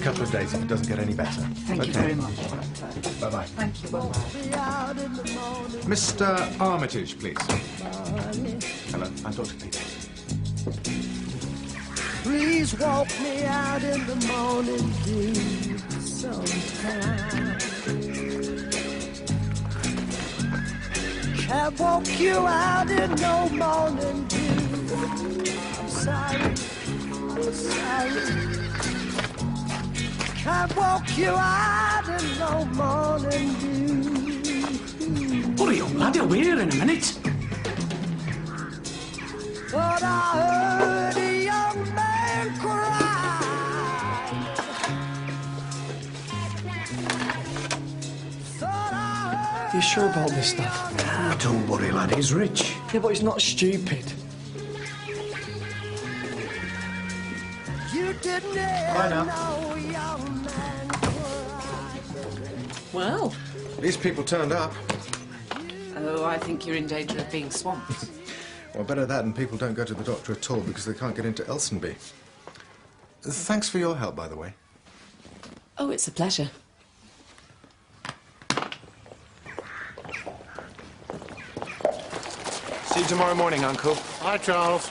couple of days if it doesn't get any better. Thank you very much. Bye-bye. Thank you. Bye-bye. Mr. Armitage, please. Hello, I'm Dr. Peter. Please walk me out in the morning dew sometime. Can't walk you out in no morning dew. I'm sorry. Can't walk you out in no morning dew. Hurry up, lad, you'll be here in a minute. But I heard a young man cry. You sure about this stuff? Ah, don't worry, lad, he's rich. Yeah, but he's not stupid. You didn't know young man cry. Well. These people turned up. Oh, I think you're in danger of being swamped. Well, better that than people don't go to the doctor at all because they can't get into Elsonby. Thanks for your help, by the way. Oh, it's a pleasure. See you tomorrow morning, Uncle. Hi, Charles.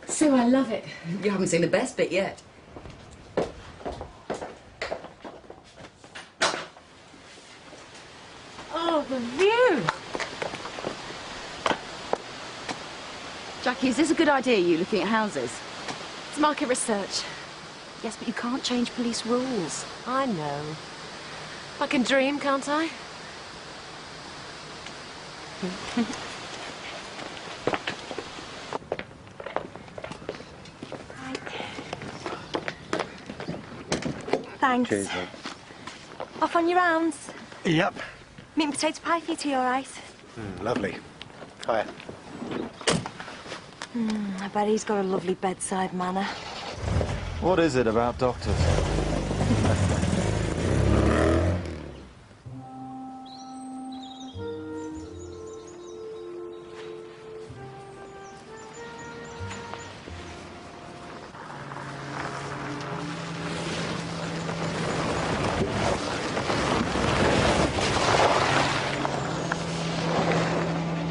Sue, I love it. You haven't seen the best bit yet. Oh, the view! Jackie, is this a good idea, you looking at houses? It's market research. Yes, but you can't change police rules. I know. I can dream, can't I? Thanks. Cheers, mate. Off on your rounds? Yep. Meat and potato pie for you tea, all right? Lovely. Hiya. I bet he's got a lovely bedside manner. What is it about doctors?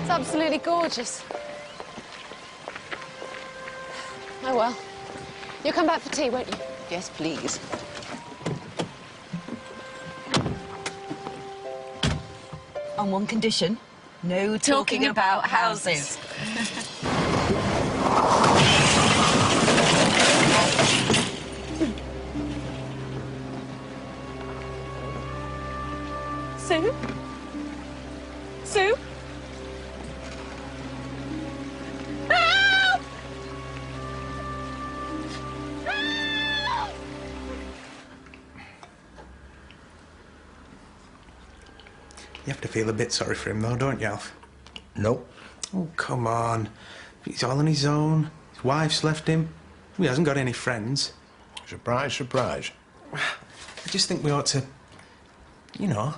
Absolutely gorgeous. Oh, well. You'll come back for tea, won't you? Yes, please. On one condition. No talking about houses. Sue? Sue? You have to feel a bit sorry for him, though, don't you, Alf? Nope. Oh, come on. He's all on his own. His wife's left him. He hasn't got any friends. Surprise, surprise. I just think we ought to, you know...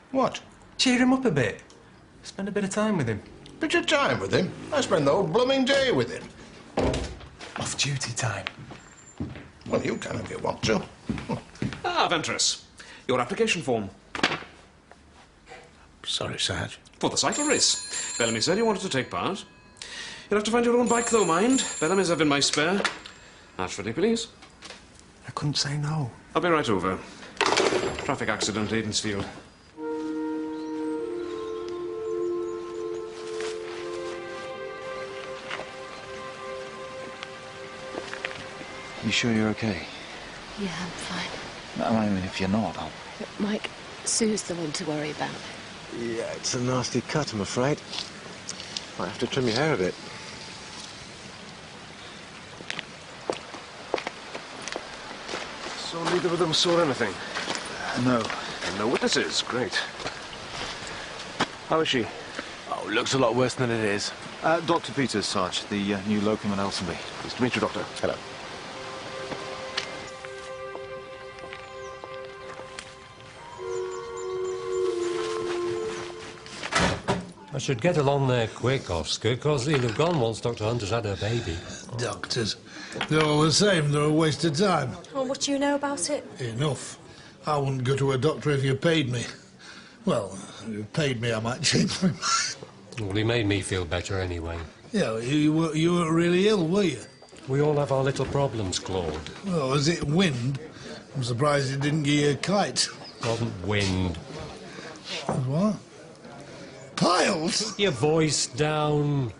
What? Cheer him up a bit. Spend a bit of time with him. Bit of time with him? I spend the whole blooming day with him. Off-duty time. Well, you can if you want to. Ah, Ventris. Your application form. Sorry, Sarge. For the cycle race. Bellamy said you wanted to take part. You'll have to find your own bike, though, mind. Bellamy's have in my spare. Ashfordly, please. I couldn't say no. I'll be right over. Traffic accident, Aidensfield. You sure you're okay? Yeah, I'm fine. I mean, if you're not, I'll... Mike, Sue's the one to worry about. Yeah, it's a nasty cut, I'm afraid. Might have to trim your hair a bit. So neither of them saw anything? No. And no witnesses. Great. How is she? Oh, looks a lot worse than it is. Dr. Peters, Sarge, the new locum at Aidensfield. Nice to meet you, Doctor. Hello. I should get along there quick, Oscar, because he'll have gone once Dr. Hunter's had her baby. Doctors. They're all the same. They're a waste of time. Well, what do you know about it? Enough. I wouldn't go to a doctor if you paid me. Well, if you paid me, I might change my mind. Well, he made me feel better anyway. Yeah, you weren't really ill, were you? We all have our little problems, Claude. Well, was it wind? I'm surprised it didn't give you a kite. Wasn't wind. What? Piles? Your voice down.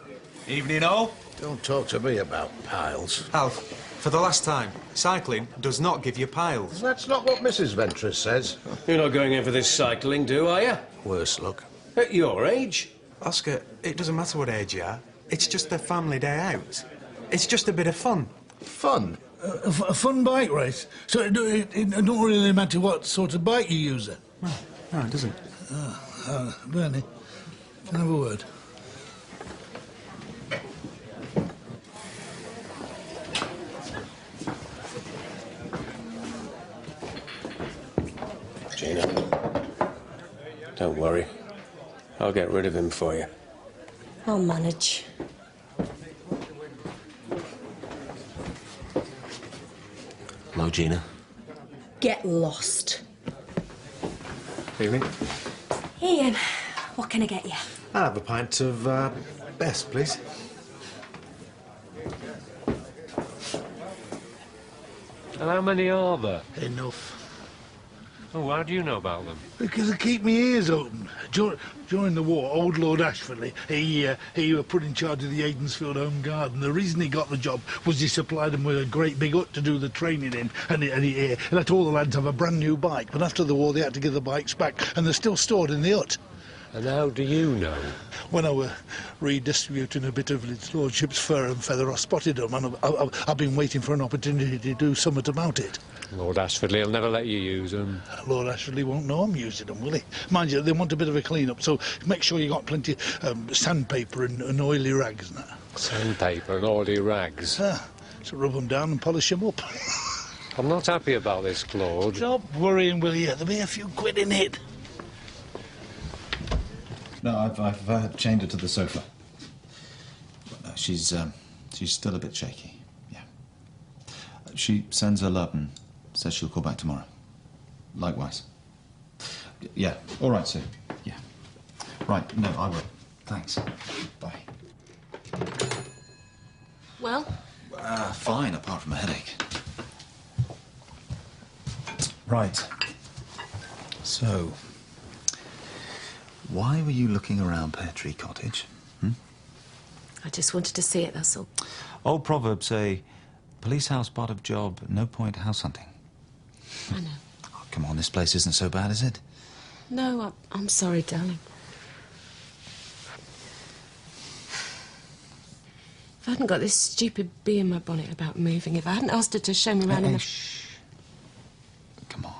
Evening all. Don't talk to me about piles. Alf, for the last time, cycling does not give you piles. That's not what Mrs. Ventris says. You're not going in for this cycling, are you? Worse luck. At your age? Oscar, it doesn't matter what age you are. It's just a family day out. It's just a bit of fun. Fun? A fun bike race? So it don't really matter what sort of bike you use then? No, it doesn't. Bernie, can I have a word? Gina, don't worry. I'll get rid of him for you. I'll manage. Hello, Gina. Get lost. Evening. Ian, what can I get you? I'll have a pint of best, please. And how many are there? Enough. Oh, how do you know about them? Because I keep my ears open. During the war, old Lord Ashfordly, he was put in charge of the Aidensfield Home Garden. The reason he got the job was he supplied them with a great big hut to do the training in, and he let all the lads have a brand new bike. But after the war, they had to give the bikes back, and they're still stored in the hut. And how do you know? When I were redistributing a bit of his lordship's fur and feather, I spotted them, and I've been waiting for an opportunity to do something about it. Lord Ashfordly will never let you use them. Lord Ashfordly won't know I'm using them, will he? Mind you, they want a bit of a clean-up, so make sure you got plenty sandpaper and oily rags and that. Sandpaper and oily rags? So rub them down and polish them up. I'm not happy about this, Claude. Stop worrying, will you? There'll be a few quid in it. No, I've chained her to the sofa. But, she's still a bit shaky, yeah. She sends her love and says she'll call back tomorrow. Likewise. Yeah, all right, Sue. Yeah. Right, no, I will. Thanks. Bye. Well? Fine, apart from a headache. Right. So, why were you looking around Pear Tree Cottage? I just wanted to see it, that's all. Old proverbs say, police house part of job, no point house hunting. I know. Oh, come on, this place isn't so bad, is it? No, I'm sorry, darling. If I hadn't got this stupid bee in my bonnet about moving, if I hadn't asked her to show me around in the... Shh. Come on.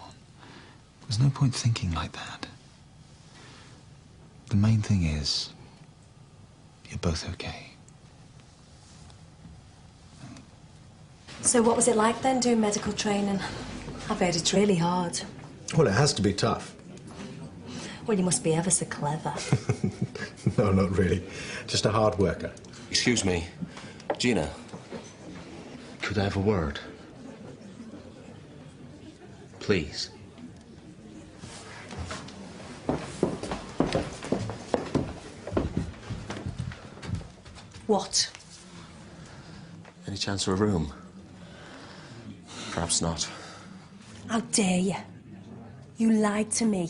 There's no point thinking like that. The main thing is, you're both okay. So what was it like then, doing medical training? I've heard it's really hard. Well, it has to be tough. Well, you must be ever so clever. No, not really. Just a hard worker. Excuse me. Gina, could I have a word? Please. What? Any chance for a room? Perhaps not. How dare you? You lied to me.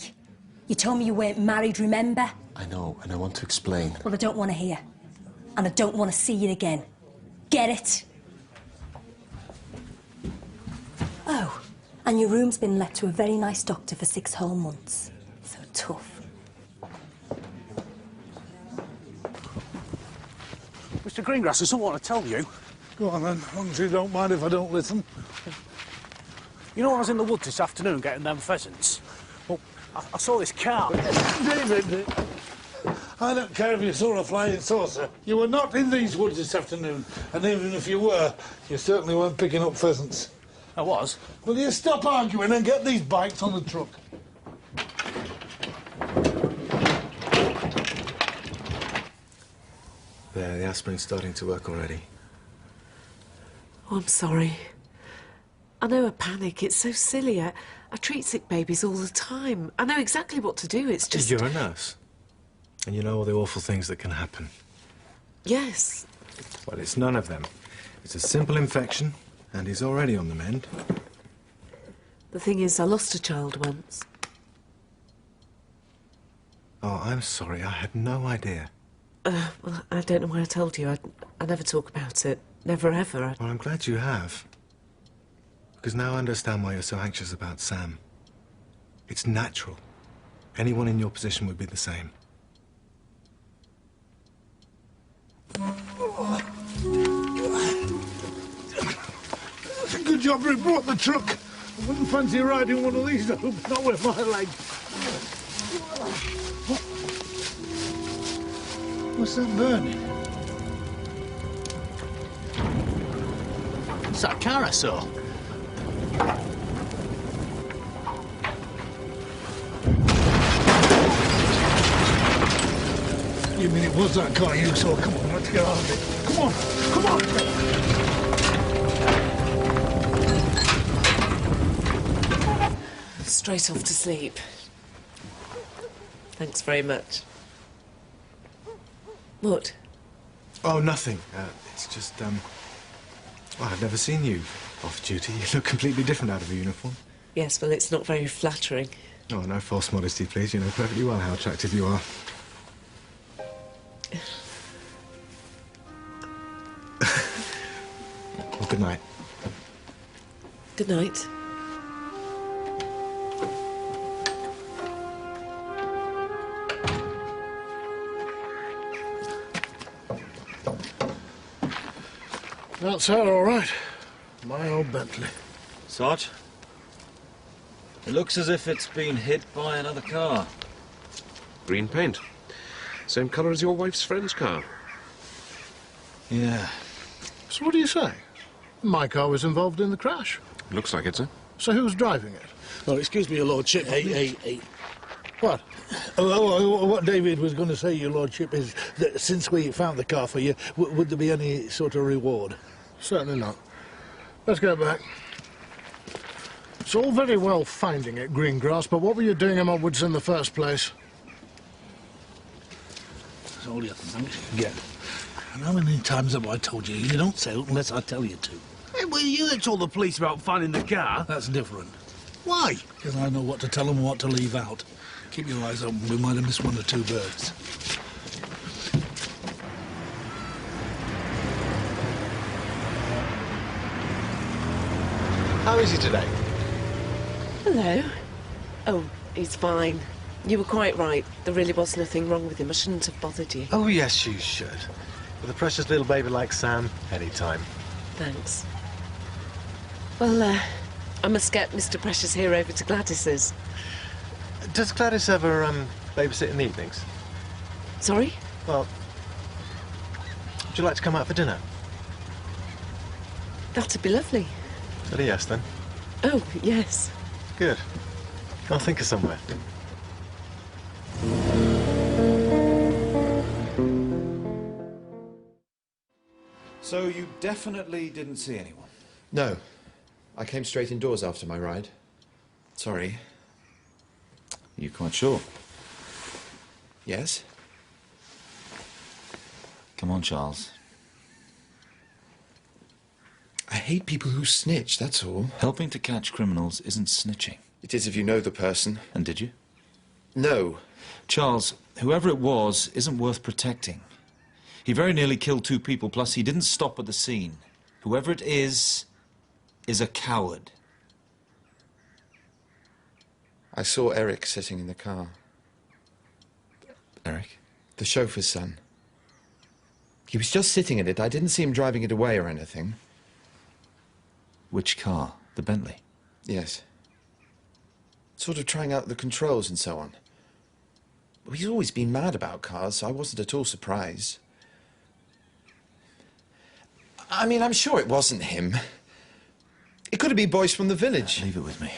You told me you weren't married, remember? I know, and I want to explain. Well, I don't want to hear. And I don't want to see you again. Get it? Oh, and your room's been let to a very nice doctor for 6 whole months. So tough. Mr. Greengrass, there's something I want to tell you. Go on then, as long as you don't mind if I don't listen. You know, I was in the woods this afternoon getting them pheasants. Well, I saw this car. David! I don't care if you saw a flying saucer. You were not in these woods this afternoon, and even if you were, you certainly weren't picking up pheasants. I was. Will you stop arguing and get these bikes on the truck? There, the aspirin's starting to work already. Oh, I'm sorry. I know a panic. It's so silly. I treat sick babies all the time. I know exactly what to do. It's just... You're a nurse. And you know all the awful things that can happen. Yes. Well, it's none of them. It's a simple infection, and he's already on the mend. The thing is, I lost a child once. Oh, I'm sorry. I had no idea. Well, I don't know why I told you. I never talk about it. Never, ever. Well, I'm glad you have. Because now I understand why you're so anxious about Sam. It's natural. Anyone in your position would be the same. Good job we brought the truck. I wouldn't fancy riding one of these, though. Not with my leg. What's that burning? It's that car I saw. You mean it was that car you saw? Come on, let's get out of it. Come on, come on! Straight off to sleep. Thanks very much. What? Oh, nothing. It's just, well, I've never seen you off duty. You look completely different out of a uniform. Yes, well, it's not very flattering. Oh, no false modesty, please. You know perfectly well how attractive you are. Well, good night. Good night. That's her, all right. My old Bentley. Sarge? It looks as if it's been hit by another car. Green paint. Same colour as your wife's friend's car. Yeah. So what do you say? My car was involved in the crash. Looks like it, sir. So who's driving it? Well, excuse me, Your Lordship. Hey. What? What David was going to say, Your Lordship, is that since we found the car for you, would there be any sort of reward? Certainly not. Let's go back. It's all very well finding it, Greengrass, but what were you doing in my woods in the first place? That's all you can get. And how many times have I told you, you don't sell unless I tell you to? Hey, well, you that told the police about finding the car. That's different. Why? Because I know what to tell them and what to leave out. Keep your eyes open, we might have missed one or two birds. How is he today? Hello. Oh, he's fine. You were quite right. There really was nothing wrong with him. I shouldn't have bothered you. Oh, yes, you should. With a precious little baby like Sam, any time. Thanks. Well, I must get Mr. Precious here over to Gladys's. Does Gladys ever, babysit in the evenings? Sorry? Well, would you like to come out for dinner? That'd be lovely. Is that a yes, then? Oh, yes. Good. I'll think of somewhere. So you definitely didn't see anyone? No. I came straight indoors after my ride. Sorry. Are you quite sure? Yes? Come on, Charles. I hate people who snitch, that's all. Helping to catch criminals isn't snitching. It is if you know the person. And did you? No. Charles, whoever it was isn't worth protecting. He very nearly killed 2 people, plus he didn't stop at the scene. Whoever it is a coward. I saw Eric sitting in the car. Eric? The chauffeur's son. He was just sitting in it. I didn't see him driving it away or anything. Which car? The Bentley? Yes. Sort of trying out the controls and so on. Well, he's always been mad about cars, so I wasn't at all surprised. I mean, I'm sure it wasn't him. It could have been boys from the village. Leave it with me.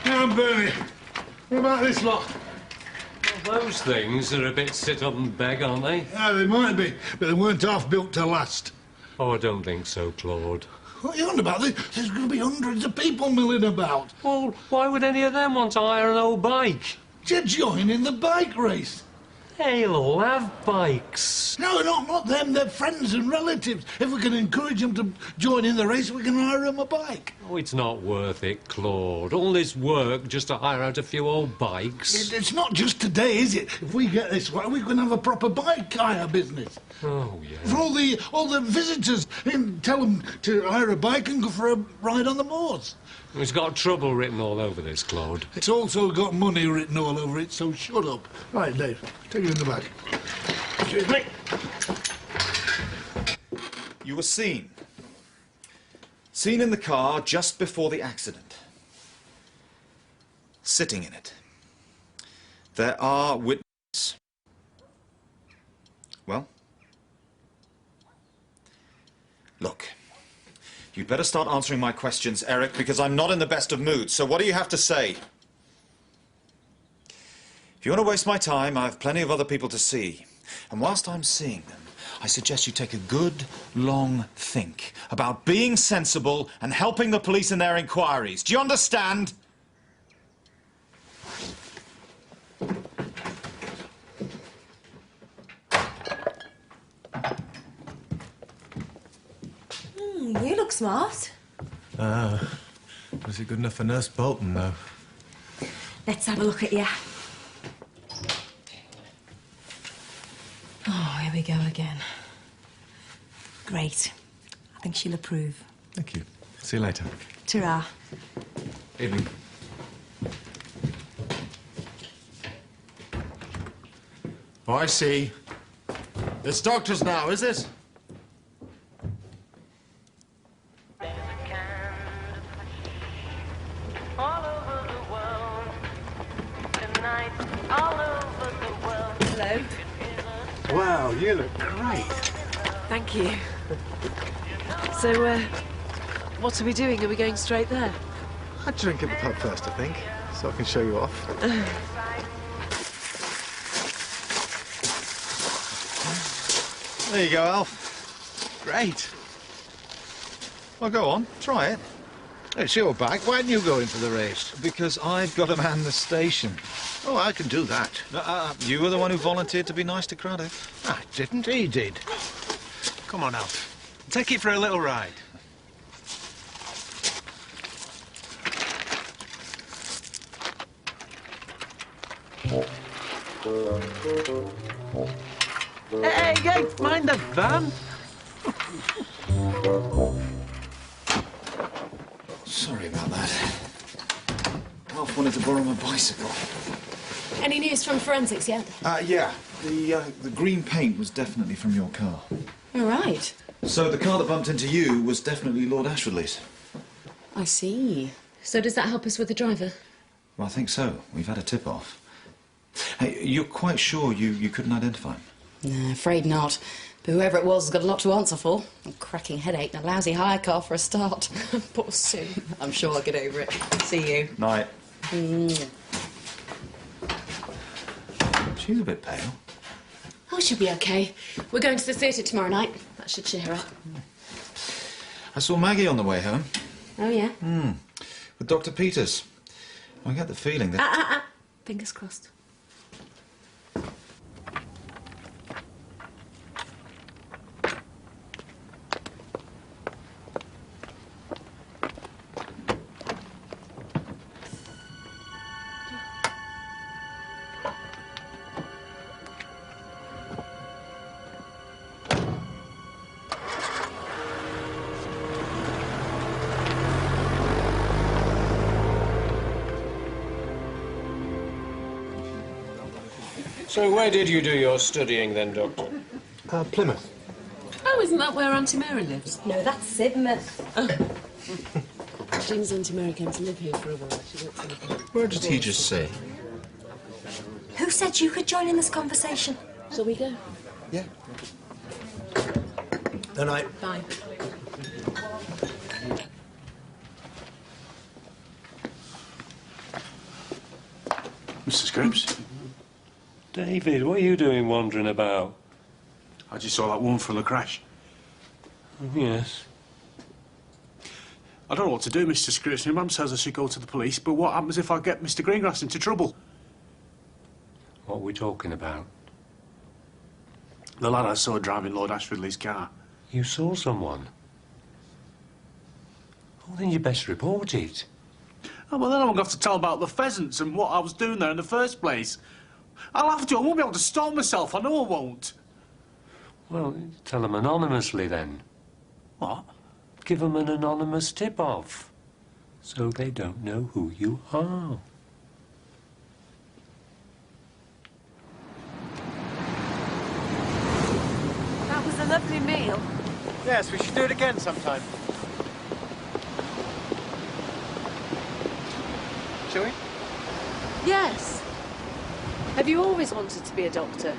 Now, Bernie, what about this lot? Well, those things are a bit sit up and beg, aren't they? Yeah, they might be, but they weren't half built to last. Oh, I don't think so, Claude. What are you on about? There's going to be hundreds of people milling about. Well, why would any of them want to hire an old bike? To join in the bike race. They'll all have bikes. No, not them. They're friends and relatives. If we can encourage them to join in the race, we can hire them a bike. Oh, it's not worth it, Claude. All this work just to hire out a few old bikes. It's not just today, is it? If we get this right, we can have a proper bike hire business. Oh, yeah. For all the visitors, and tell them to hire a bike and go for a ride on the moors. It's got trouble written all over this, Claude. It's also got money written all over it, so shut up. Right, Dave, take it in the back. Excuse me. You were seen. Seen in the car just before the accident. Sitting in it. There are witnesses. Well? Look. You'd better start answering my questions, Eric, because I'm not in the best of moods. So what do you have to say? If you want to waste my time, I have plenty of other people to see. And whilst I'm seeing them, I suggest you take a good, long think about being sensible and helping the police in their inquiries. Do you understand? You look smart. Was it good enough for Nurse Bolton, though? Let's have a look at you. Oh, here we go again. Great. I think she'll approve. Thank you. See you later. Ta-ra. Evening. Oh, I see. It's doctors now, is it? Hello. Wow, you look great. Thank you. So, what are we doing? Are we going straight there? I'd drink at the pub first, I think, so I can show you off. There you go, Alf. Great. Well, go on, try it. It's your bike. Why didn't you go into the race? Because I've got to man the station. Oh, I can do that. You were the one who volunteered to be nice to Craddock. I didn't. He did. Come on, Alf. Take it for a little ride. Hey, mind the van. Sorry about that. Alf wanted to borrow my bicycle. Any news from forensics yet? Yeah. The green paint was definitely from your car. All right. So the car that bumped into you was definitely Lord Ashfordly's. I see. So does that help us with the driver? Well, I think so. We've had a tip-off. Hey, you're quite sure you couldn't identify him? No, afraid not. But whoever it was has got a lot to answer for. A cracking headache and a lousy hire car for a start. Poor Sue. I'm sure I'll get over it. See you. Night. Mm. She's a bit pale. Oh, she'll be okay. We're going to the theatre tomorrow night. That should cheer her up. I saw Maggie on the way home. Oh, yeah? With Dr. Peters. I get the feeling that... Fingers crossed. So where did you do your studying then, Doctor? Plymouth. Oh, isn't that where Auntie Mary lives? No, that's Sidmouth. Jean's Auntie Mary came to live here for a while. She works in a bank. Where did he just say? Who said you could join in this conversation? Shall we go? Yeah. Good night. Bye. Mr. Scripps? David, what are you doing wandering about? I just saw that woman from the crash. Yes. I don't know what to do, Mr. Scripps. My mum says I should go to the police, but what happens if I get Mr. Greengrass into trouble? What are we talking about? The lad I saw driving Lord Ashfordly's car. You saw someone? Well, then you best report it. Oh, well, then I'm going to have to tell about the pheasants and what I was doing there in the first place. I'll have to. I won't be able to stop myself. I know I won't. Well, tell them anonymously, then. What? Give them an anonymous tip-off, so they don't know who you are. That was a lovely meal. Yes, we should do it again sometime. Shall we? Yes. Have you always wanted to be a doctor?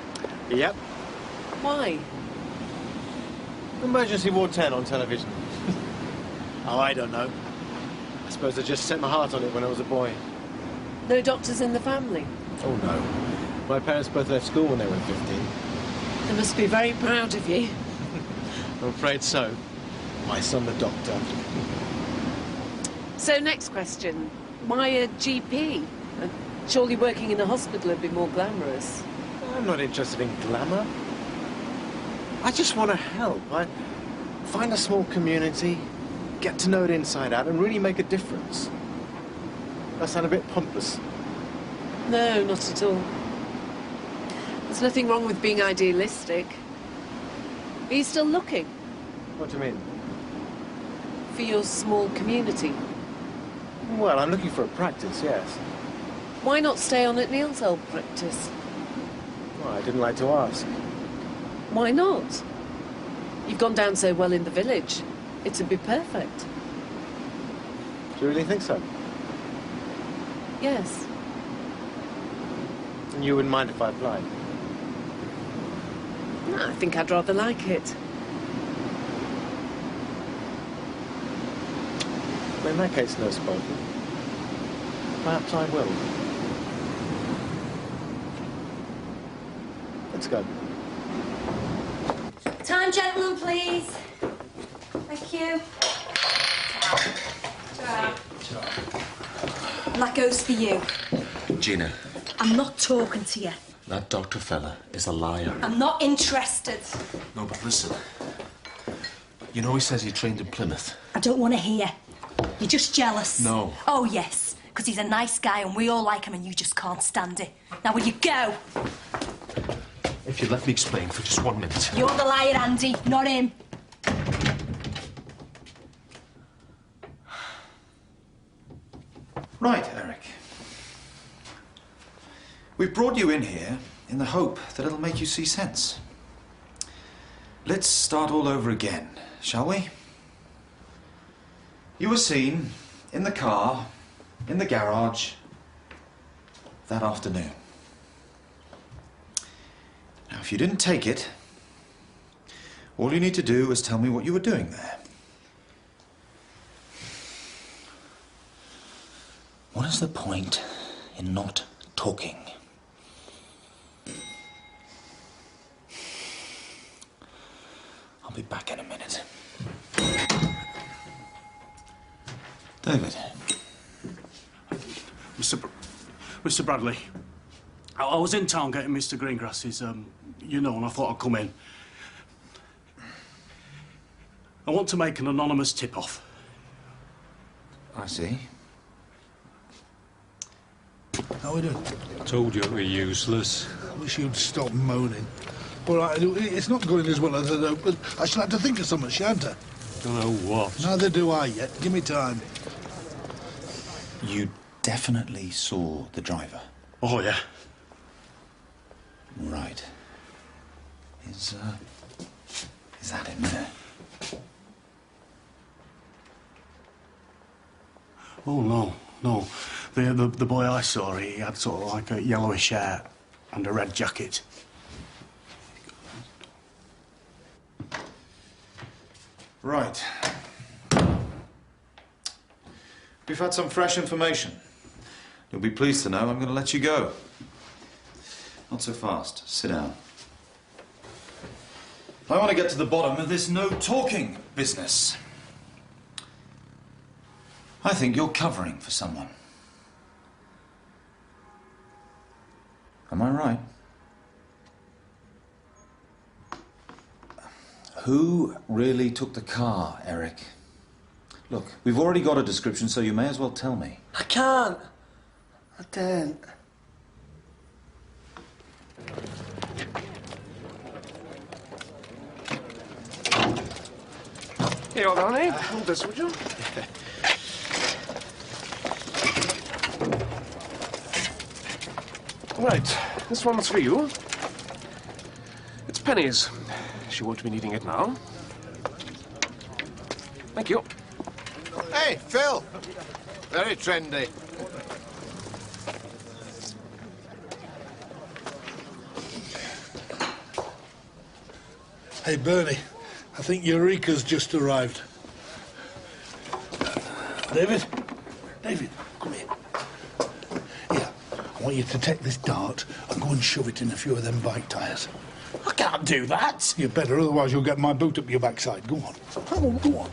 Yep. Why? Emergency Ward 10 on television. Oh, I don't know. I suppose I just set my heart on it when I was a boy. No doctors in the family? Oh, no. My parents both left school when they were 15. They must be very proud of you. I'm afraid so. My son, the doctor. So, next question. Why a GP? Surely working in a hospital would be more glamorous. I'm not interested in glamour. I just want to help. I find a small community, get to know it inside out, and really make a difference. That sound a bit pompous? No, not at all. There's nothing wrong with being idealistic. Are you still looking? What do you mean? For your small community? Well, I'm looking for a practice, yes. Why not stay on at Neil's old practice? Well, I didn't like to ask. Why not? You've gone down so well in the village. It'd be perfect. Do you really think so? Yes. And you wouldn't mind if I applied? No, I think I'd rather like it. Well, in that case, no spoken. Perhaps I will. Let's go. Time, gentlemen, please. Thank you. And that goes for you. Gina, I'm not talking to you. that doctor fella is a liar. I'm not interested. No, but listen. You know he says he trained in Plymouth. I don't want to hear. You're just jealous. No. Oh, yes, because he's a nice guy and we all like him and you just can't stand it. Now, will you go? If you'd let me explain for just 1 minute. You're the liar, Andy, not him. Right, Eric. We've brought you in here in the hope that it'll make you see sense. Let's start all over again, shall we? You were seen in the car, in the garage, that afternoon. Now, if you didn't take it, all you need to do is tell me what you were doing there. What is the point in not talking? I'll be back in a minute. David. Mr. Bradley, I was in town getting Mr. Greengrass's, you know, and I thought I'd come in. I want to make an anonymous tip-off. I see. How we doing? Told you it were useless. I wish you'd stop moaning. All right, it's not going as well as I do, but I shall have to think of something, shan't I? Don't know what. Neither do I yet. Give me time. You definitely saw the driver? Oh, yeah. Right. Is Is that him there? Oh, no, no. The boy I saw, he had sort of like a yellowish hair and a red jacket. Right. We've had some fresh information. You'll be pleased to know I'm going to let you go. Not so fast. Sit down. I want to get to the bottom of this no-talking business. I think you're covering for someone. Am I right? Who really took the car, Eric? Look, we've already got a description, so you may as well tell me. I can't. I daren't. Here, hold on, eh? Hold this, would you? Right, this one's for you. It's Penny's. She won't be needing it now. Thank you. Hey, Phil. Very trendy. Hey, Bernie, I think Eureka's just arrived. David? David, come here. Here, I want you to take this dart and go and shove it in a few of them bike tyres. I can't do that. You better, otherwise you'll get my boot up your backside. Go on. Come on, go on.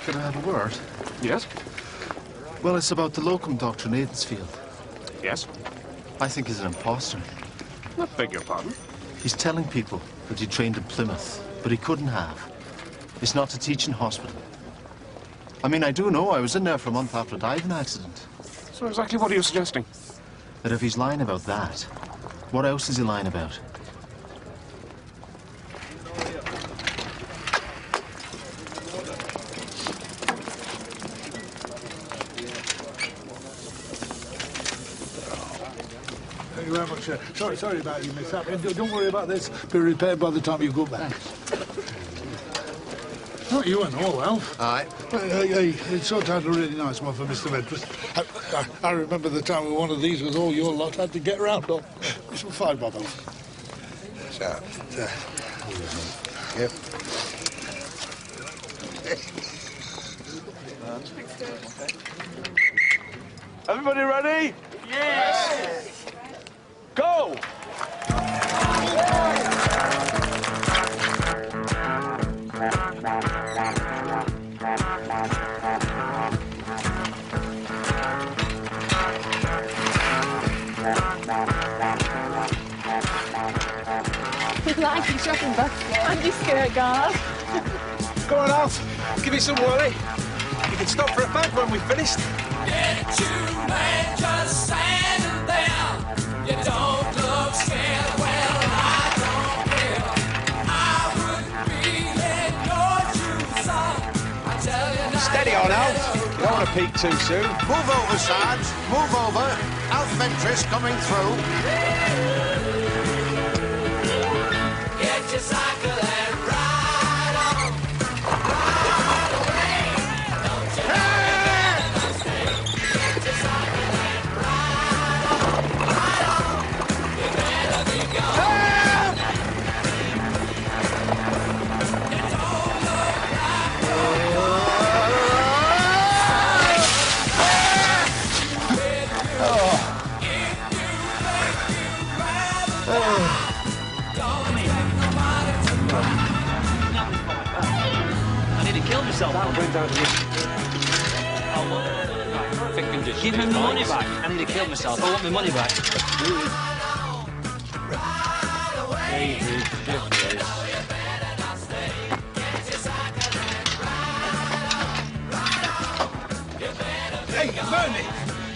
Can I have a word? Yes? Well, it's about the locum doctor in Aidensfield. Yes? I think he's an imposter. I beg your pardon? He's telling people that he trained in Plymouth, but he couldn't have. It's not a teaching hospital. I mean, I do know I was in there for a month after a diving accident. So exactly what are you suggesting? That if he's lying about that, what else is he lying about? Thank you very much, sir. Sorry about you, Miss Happy. Don't worry about this. Be repaired by the time you go back. Not you and all, Alf. Aye. Hey, it's sort of a really nice one for Mr. Ventress. I remember the time when one of these was all your lot had to get round on. It's for £5, Alf. Yep. Everybody ready? Yes! Go! Like your shopping basket and your skirt guard. Go on, Alf. Give me some worry. You can stop for a bag when we've finished. Get you, man, just standing there. You don't look scared. Well, I don't care. I wouldn't be in your shoes, son. I tell you now. Steady on, Alf. You don't want to peek too soon. Move over, Sarge. Move over. Alf Ventress coming through. Get your cycle and ride on. Ride away. Don't you ever stay. Get your cycle and ride on. Ride on. You better be gone. You don't look like I need to kill myself. That'll bring down to you. Perfect condition. Give me my money back. I need to kill myself. I want my money back. Hey, Bernie!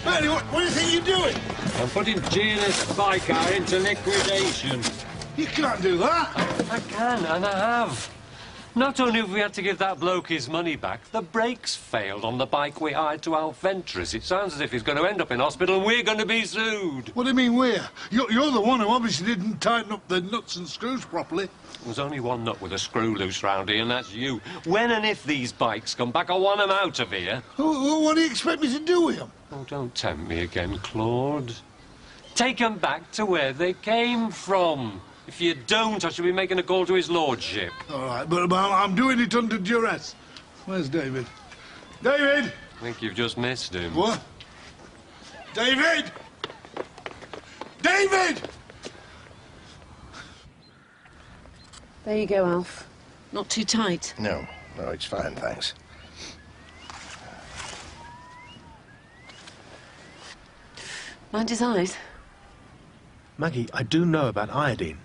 Bernie, what do you think you're doing? I'm putting Gina's bike out into liquidation. You can't do that. I can, and I have. Not only have we had to give that bloke his money back, the brakes failed on the bike we hired to Alfentris. It sounds as if he's going to end up in hospital and we're going to be sued. What do you mean we're? You're the one who obviously didn't tighten up the nuts and screws properly. There's only one nut with a screw loose round here, and that's you. When and if these bikes come back, I want them out of here. What do you expect me to do with them? Oh, don't tempt me again, Claude. Take them back to where they came from. If you don't, I shall be making a call to his lordship. All right, but I'm doing it under duress. Where's David? David! I think you've just missed him. What? David! David! There you go, Alf. Not too tight. No, it's fine, thanks. Mind his eyes? Maggie, I do know about iodine.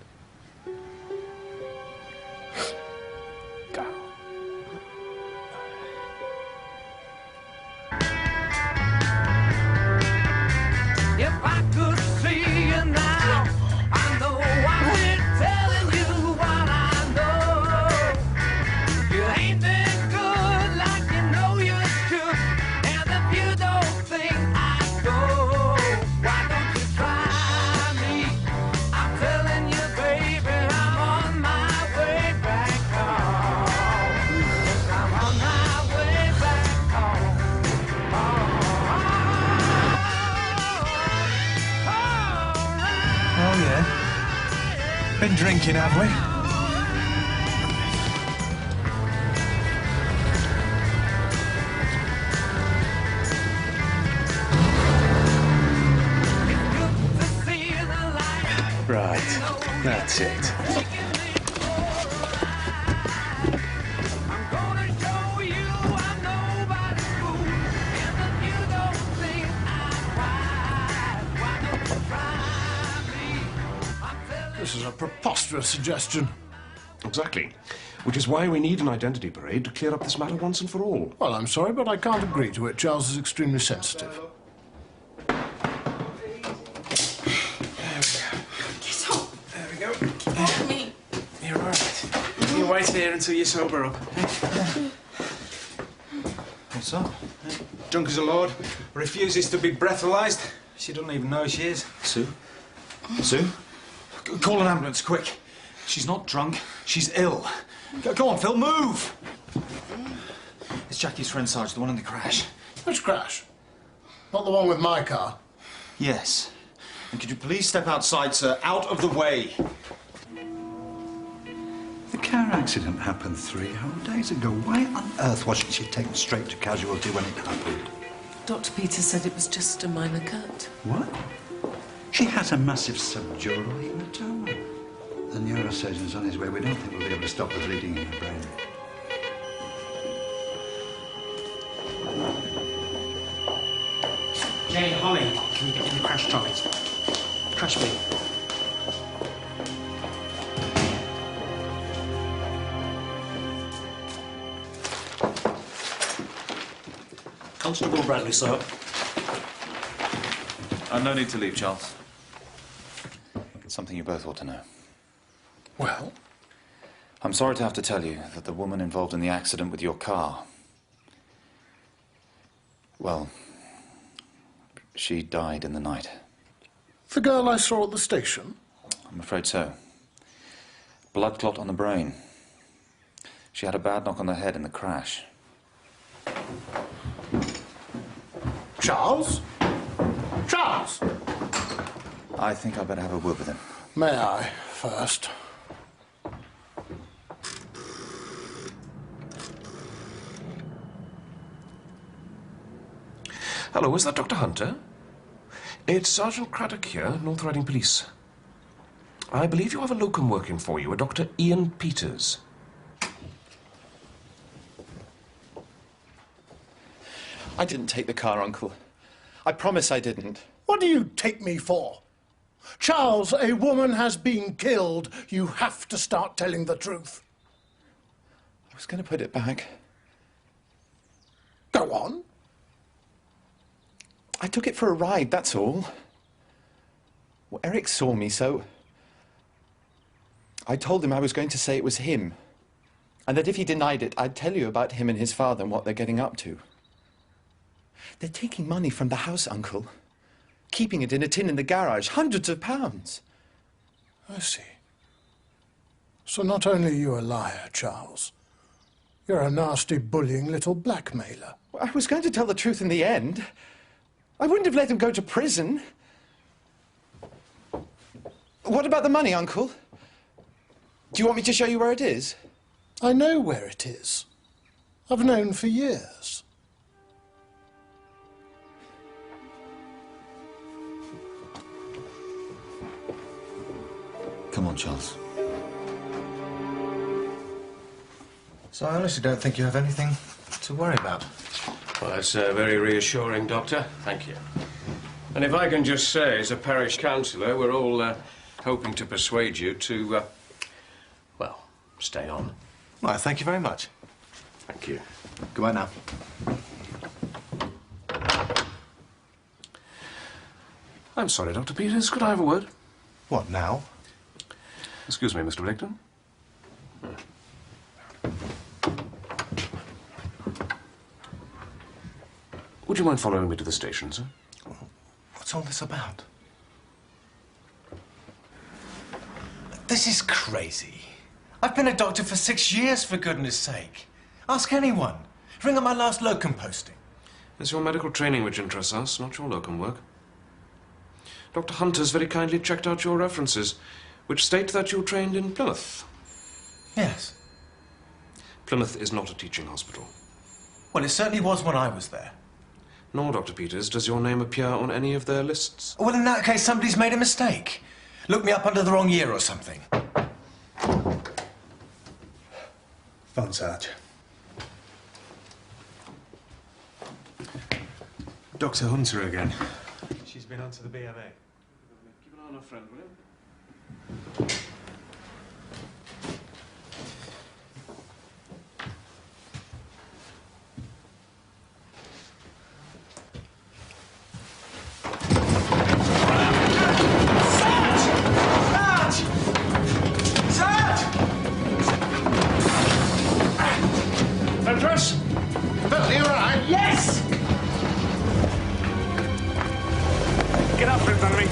If I could see you now, I know I would telling you what I know. You ain't been good like you know you should, and if you don't think I go, why don't you try me? I'm telling you, baby, I'm on my way back home. Yes, I'm on my way back home. Oh, yeah? Been drinking, have we? Right, that's it. This is a preposterous suggestion. Exactly. Which is why we need an identity parade to clear up this matter once and for all. Well, I'm sorry, but I can't agree to it. Charles is extremely sensitive. Get up. There we go. Help me. You're all right. You wait here until you sober up. What's up? Drunk as a lord. Refuses to be breathalyzed. She doesn't even know who she is. Sue? Sue? Call an ambulance, quick. She's not drunk. She's ill. Go on, Phil, move! It's Jackie's friend, Sarge, the one in the crash. Which crash? Not the one with my car? Yes. And could you please step outside, sir? Out of the way. The car accident happened 3 whole days ago. Why on earth wasn't she taken straight to casualty when it happened? Dr. Peter said it was just a minor cut. What? She has a massive subdural hematoma. The neurosurgeon's on his way. We don't think we'll be able to stop the bleeding in her brain. Jane, Holly, can you get in the crash trolleys? Crash bin. Constable Bradley, sir. No need to leave, Charles. Something you both ought to know. Well? I'm sorry to have to tell you that the woman involved in the accident with your car... well, she died in the night. The girl I saw at the station? I'm afraid so. Blood clot on the brain. She had a bad knock on the head in the crash. Charles? Charles! I think I'd better have a word with him. May I, first? Hello, is that Dr. Hunter? It's Sergeant Craddock here, North Riding Police. I believe you have a locum working for you, a Dr. Ian Peters. I didn't take the car, Uncle. I promise I didn't. What do you take me for? Charles, a woman has been killed. You have to start telling the truth. I was going to put it back. Go on. I took it for a ride, that's all. Well, Eric saw me, so I told him I was going to say it was him, and that if he denied it, I'd tell you about him and his father and what they're getting up to. They're taking money from the house, Uncle, keeping it in a tin in the garage, hundreds of pounds. I see. So not only are you a liar, Charles, you're a nasty, bullying little blackmailer. Well, I was going to tell the truth in the end. I wouldn't have let him go to prison. What about the money, Uncle? Do you want me to show you where it is? I know where it is. I've known for years. Come on, Charles. So I honestly don't think you have anything to worry about. Well, that's very reassuring, Doctor. Thank you. And if I can just say, as a parish councillor, we're all hoping to persuade you to, well, stay on. Right, thank you very much. Thank you. Goodbye now. I'm sorry, Dr. Peters. Could I have a word? What, now? Excuse me, Mr. Blaketon. Would you mind following me to the station, sir? What's all this about? This is crazy. I've been a doctor for 6 years, for goodness sake. Ask anyone. Ring up my last locum posting. It's your medical training which interests us, not your locum work. Dr. Hunter's very kindly checked out your references, which state that you trained in Plymouth. Yes. Plymouth is not a teaching hospital. Well, it certainly was when I was there. Nor, Dr. Peters, does your name appear on any of their lists. Well, in that case, somebody's made a mistake. Looked me up under the wrong year or something. Phone, Sarge. Dr. Hunter again. She's been on to the BMA. Keep an eye on our friend, will you? Get up, Valerie.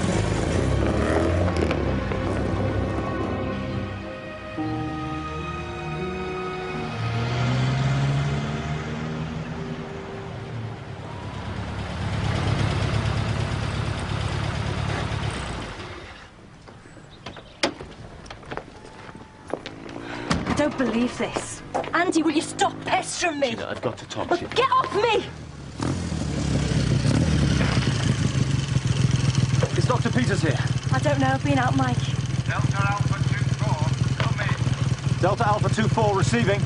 I don't believe this. Andy, will you stop pestering me? Gina, I've got to talk Oh, to you. get off me! Is Dr. Peters here? I don't know. I've been out, Mike. Delta Alpha 2-4, come in. Delta Alpha 2-4 receiving.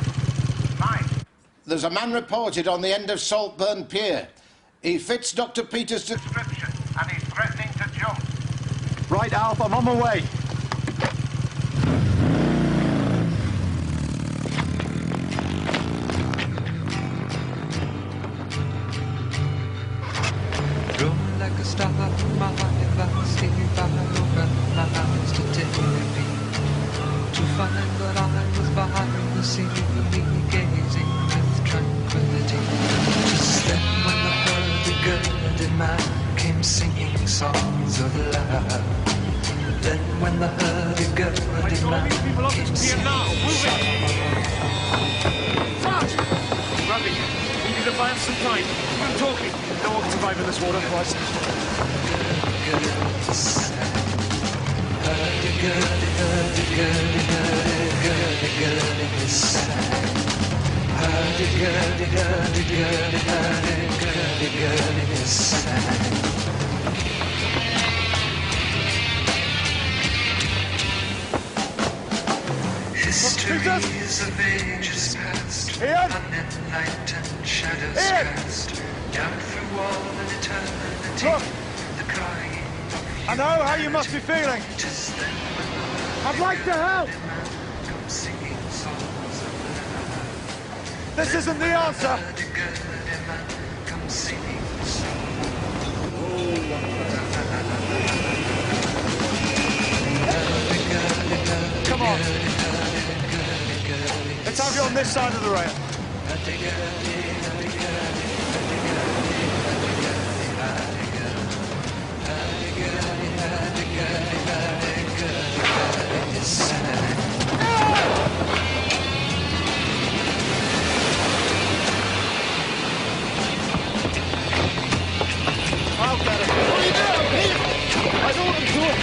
Mike. There's a man reported on the end of Saltburn Pier. He fits Dr. Peters' description, and he's threatening to jump. Right, Alf, I'm on my way. Rolling like a star, my life stay by over lies to take me to find that I was behind the scene, gazing with tranquility. Just then, when the hurdy-gurdy man came singing songs of love. Then, when the hurdy-gurdy man came singing songs of love. Sarge! Randy, we need to buy us some time. We've been talking. No one can survive in this water, otherwise. Histories of ages past, unenlightened shadows cast down through all of eternity. Look. The crying of I know how you must be feeling. I'd like to help. singing songs of love. This isn't the answer. Come singing songs. on. Let's have you on this side of the rail. I'll get him. What are you doing? I don't want to do it.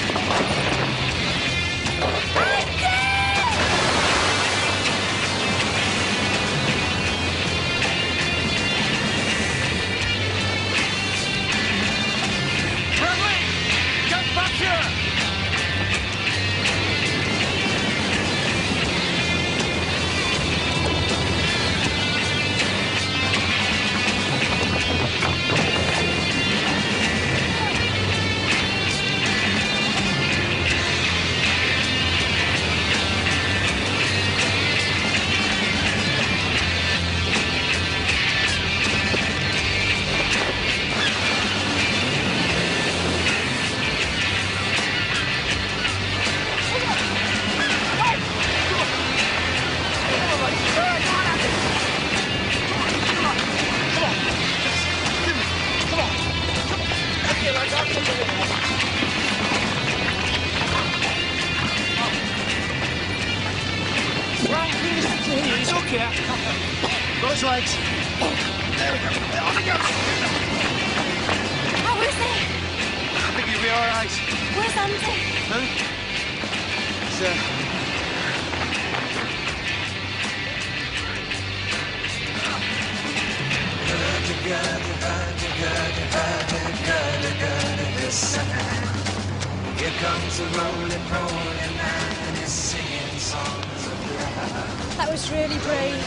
He's okay. Got his legs. There we go. On he goes. How is he? I think he'll be all right. Where's Andy? Huh? Here comes the rolling man and he's singing songs of love. That was really brave.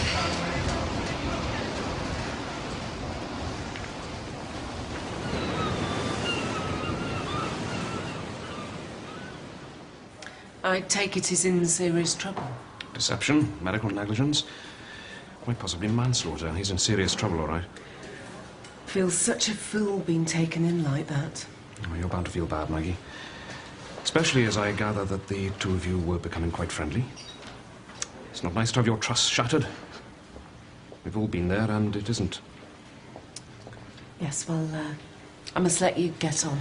I take it he's in serious trouble. Deception, medical negligence, quite possibly manslaughter. He's in serious trouble, all right. Feels such a fool being taken in like that. Oh, you're bound to feel bad, Maggie. Especially as I gather that the two of you were becoming quite friendly. It's not nice to have your trust shattered. We've all been there, and it isn't. Yes, well, I must let you get on.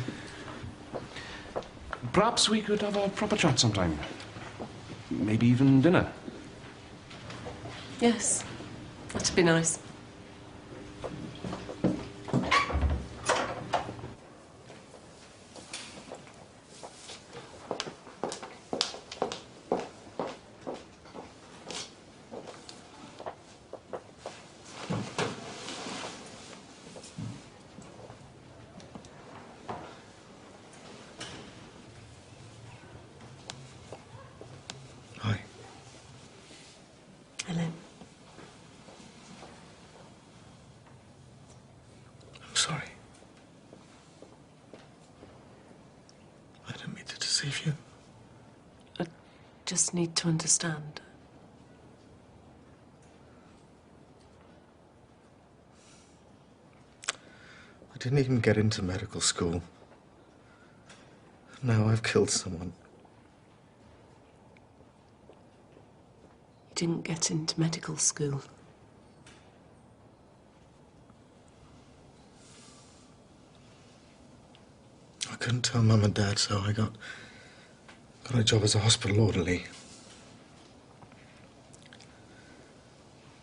Perhaps we could have a proper chat sometime. Maybe even dinner. Yes, that'd be nice. Hi. Hello. I'm sorry. I didn't mean to deceive you. I just need to understand. I didn't even get into medical school. Now I've killed someone. You didn't get into medical school. I couldn't tell Mum and Dad, so I got a job as a hospital orderly.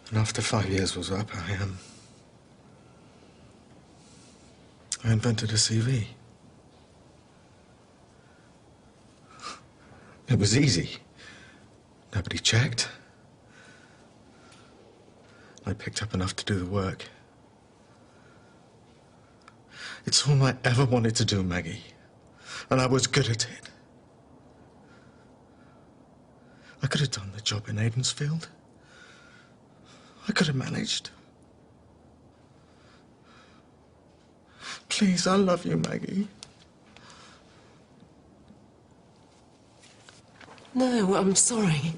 And after 5 years was up, I invented a CV. It was easy. Nobody checked. I picked up enough to do the work. It's all I ever wanted to do, Maggie. And I was good at it. I could have done the job in Aidensfield. I could have managed. Please, I love you, Maggie. No, I'm sorry.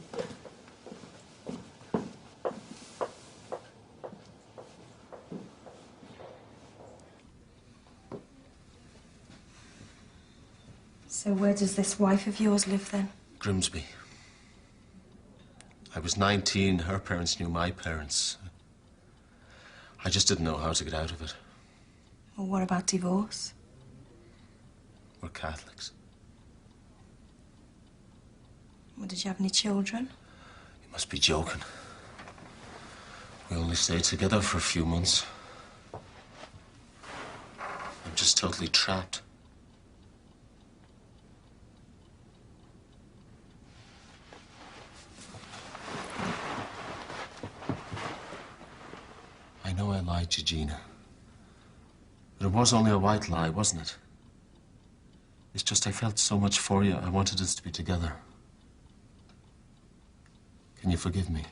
So where does this wife of yours live then? Grimsby. I was 19, her parents knew my parents. I just didn't know how to get out of it. Well, what about divorce? We're Catholics. Well, did you have any children? You must be joking. We only stayed together for a few months. I'm just totally trapped. I know I lied to Gina. But it was only a white lie, wasn't it? It's just I felt so much for you. I wanted us to be together. Can you forgive me?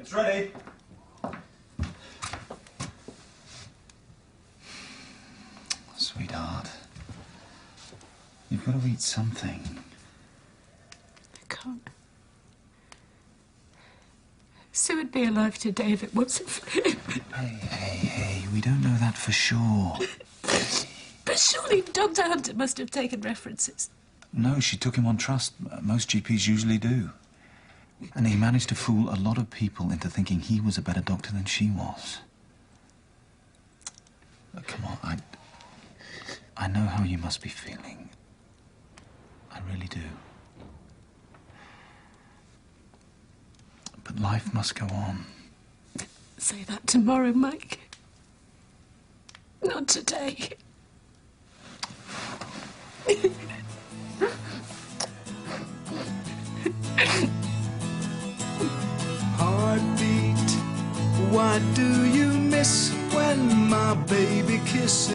It's ready. Sweetheart, you've got to eat something. I can't. Sue would be alive today if it wasn't for him. Hey, we don't know that for sure. But surely Dr. Hunter must have taken references. No, she took him on trust. Most GPs usually do. And he managed to fool a lot of people into thinking he was a better doctor than she was. Come on, I know how you must be feeling. I really do. But life must go on. Say that tomorrow, Mike. Not today. Heartbeat, what do you miss when my baby kisses?